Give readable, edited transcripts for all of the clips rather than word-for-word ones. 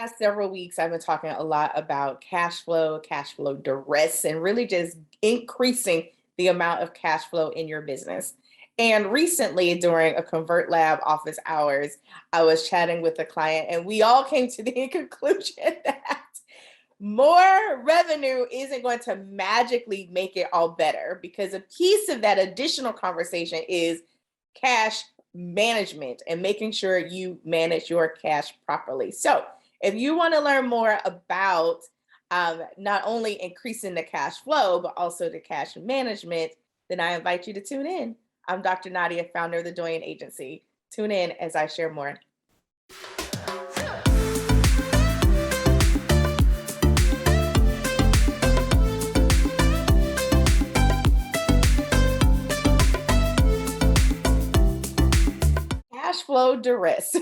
Past several weeks, I've been talking a lot about cash flow duress, and really just increasing the amount of cash flow in your business. And recently, during a Convert Lab office hours, I was chatting with a client, and we all came to the conclusion that more revenue isn't going to magically make it all better, because a piece of that additional conversation is cash management and making sure you manage your cash properly. So, if you want to learn more about not only increasing the cash flow, but also the cash management, then I invite you to tune in. I'm Dr. Nadia, founder of the Doyen Agency. Tune in as I share more. Cash flow duress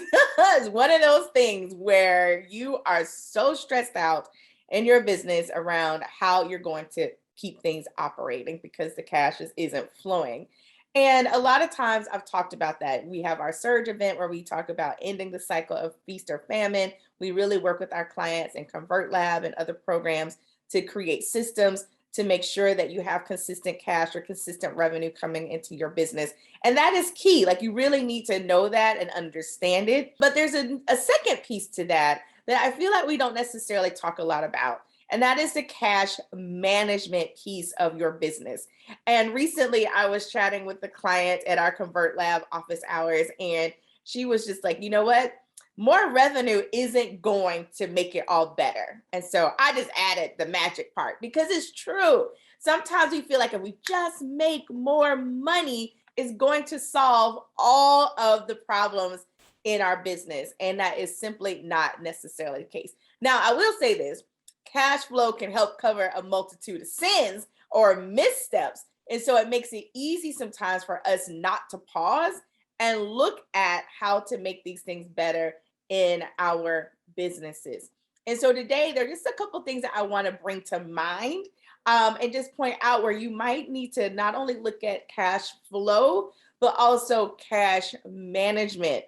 is one of those things where you are so stressed out in your business around how you're going to keep things operating because the cash isn't flowing. And a lot of times I've talked about that. We have our surge event where we talk about ending the cycle of feast or famine. We really work with our clients and Convert Lab and other programs to create systems to make sure that you have consistent cash or consistent revenue coming into your business. And that is key. Like, you really need to know that and understand it. But there's a second piece to that that I feel like we don't necessarily talk a lot about. And that is the cash management piece of your business. And recently I was chatting with the client at our Convert Lab office hours, and she was just like, you know what? More revenue isn't going to make it all better. And so I just added the magic part, because it's true. Sometimes we feel like if we just make more money, it's going to solve all of the problems in our business. And that is simply not necessarily the case. Now, I will say this: cash flow can help cover a multitude of sins or missteps. And so it makes it easy sometimes for us not to pause and look at how to make these things better in our businesses. And so today, there are just a couple things that I want to bring to mind, and just point out where you might need to not only look at cash flow, but also cash management.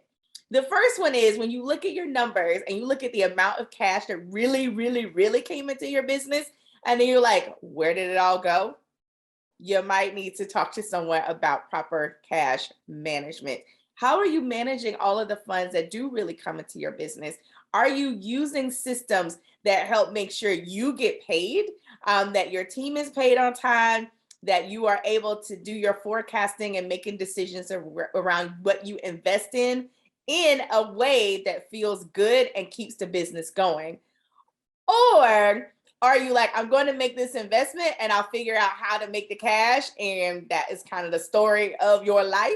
The first one is when you look at your numbers and you look at the amount of cash that really came into your business, and then you're like, where did it all go? You might need to talk to someone about proper cash management. How are you managing all of the funds that do really come into your business? Are you using systems that help make sure you get paid, that your team is paid on time, that you are able to do your forecasting and making decisions around what you invest in a way that feels good and keeps the business going? Or are you like, I'm going to make this investment and I'll figure out how to make the cash, and that is kind of the story of your life?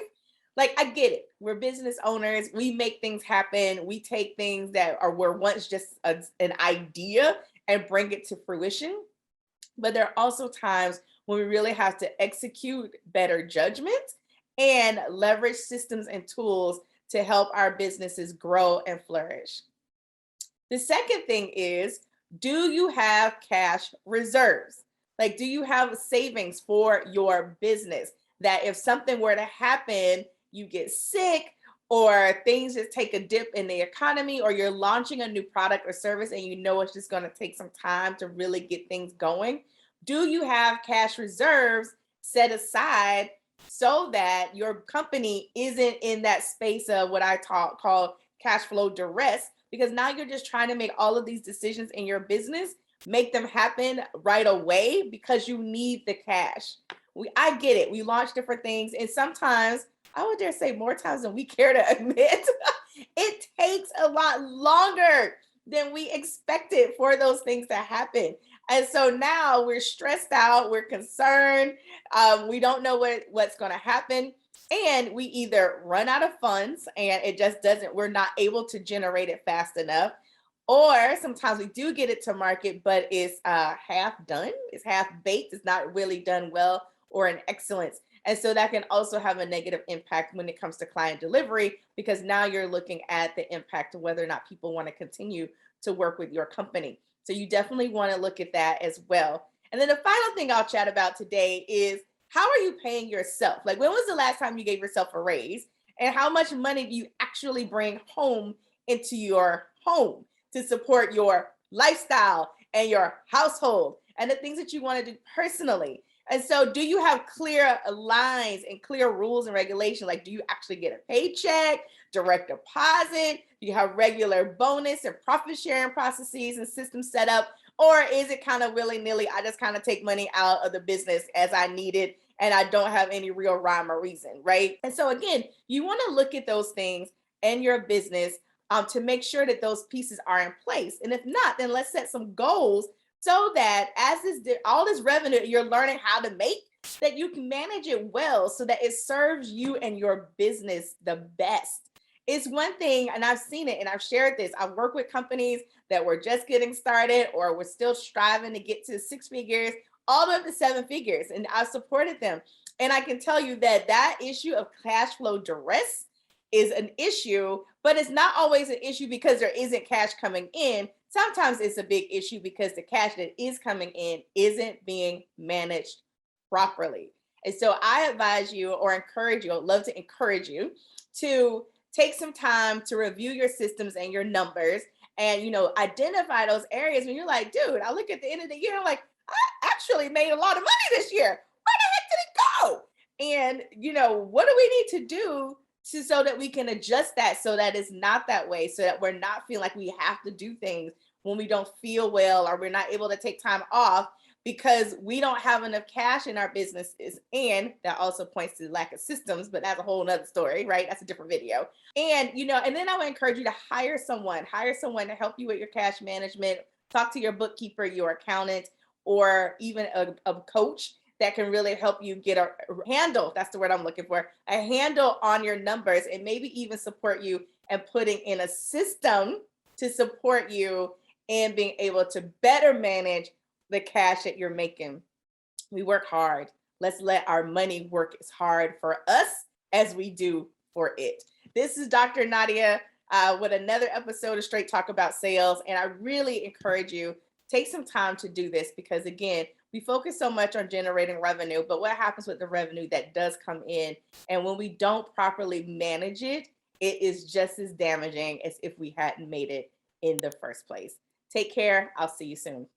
Like, I get it. We're business owners. We make things happen. We take things that were once just an idea and bring it to fruition. But there are also times when we really have to execute better judgment and leverage systems and tools to help our businesses grow and flourish. The second thing is, do you have cash reserves? Like, do you have savings for your business that if something were to happen, you get sick, or things just take a dip in the economy, or you're launching a new product or service and you know it's just going to take some time to really get things going? Do you have cash reserves set aside so that your company isn't in that space of what I call cash flow duress? Because now you're just trying to make all of these decisions in your business, make them happen right away because you need the cash. I get it. We launch different things, and sometimes, I would dare say more times than we care to admit, it takes a lot longer than we expected for those things to happen. And so now we're stressed out, we're concerned, we don't know what's going to happen. And we either run out of funds and it just doesn't, we're not able to generate it fast enough. Or sometimes we do get it to market, but it's half done, it's half baked, it's not really done well or in excellence. And so that can also have a negative impact when it comes to client delivery, because now you're looking at the impact of whether or not people want to continue to work with your company. So you definitely want to look at that as well. And then the final thing I'll chat about today is, how are you paying yourself? Like, when was the last time you gave yourself a raise? And how much money do you actually bring home into your home? to support your lifestyle and your household and the things that you want to do personally. And so, do you have clear lines and clear rules and regulations? Like, do you actually get a paycheck, direct deposit? Do you have regular bonus and profit sharing processes and systems set up? Or is it kind of willy nilly? I just kind of take money out of the business as I need it and I don't have any real rhyme or reason, right? And so, again, you want to look at those things in your business to make sure that those pieces are in place. And if not, then let's set some goals so that as all this revenue you're learning how to make, that you can manage it well so that it serves you and your business the best. It's one thing, and I've seen it and I've shared this. I've worked with companies that were just getting started or were still striving to get to 6 figures, all the way up to 7 figures, and I've supported them. And I can tell you that that issue of cash flow duress is an issue, but it's not always an issue because there isn't cash coming in. Sometimes it's a big issue because the cash that is coming in isn't being managed properly. And so I advise you or encourage you, I'd love to encourage you to take some time to review your systems and your numbers and, identify those areas when you're like, dude, I look at the end of the year, I'm like, I actually made a lot of money this year. Where the heck did it go? And, what do we need to do so that we can adjust that so that it's not that way, so that we're not feeling like we have to do things when we don't feel well or we're not able to take time off because we don't have enough cash in our businesses. And that also points to the lack of systems, but that's a whole nother story, right? That's a different video. And then I would encourage you to hire someone to help you with your cash management. Talk to your bookkeeper, your accountant, or even a coach that can really help you get a handle. That's the word I'm looking for, a handle on your numbers, and maybe even support you and putting in a system to support you in being able to better manage the cash that you're making. We work hard. Let's let our money work as hard for us as we do for it. This is Dr. Nadia with another episode of Straight Talk About Sales. And I really encourage you, take some time to do this because, again, we focus so much on generating revenue, but what happens with the revenue that does come in? And when we don't properly manage it, it is just as damaging as if we hadn't made it in the first place. Take care. I'll see you soon.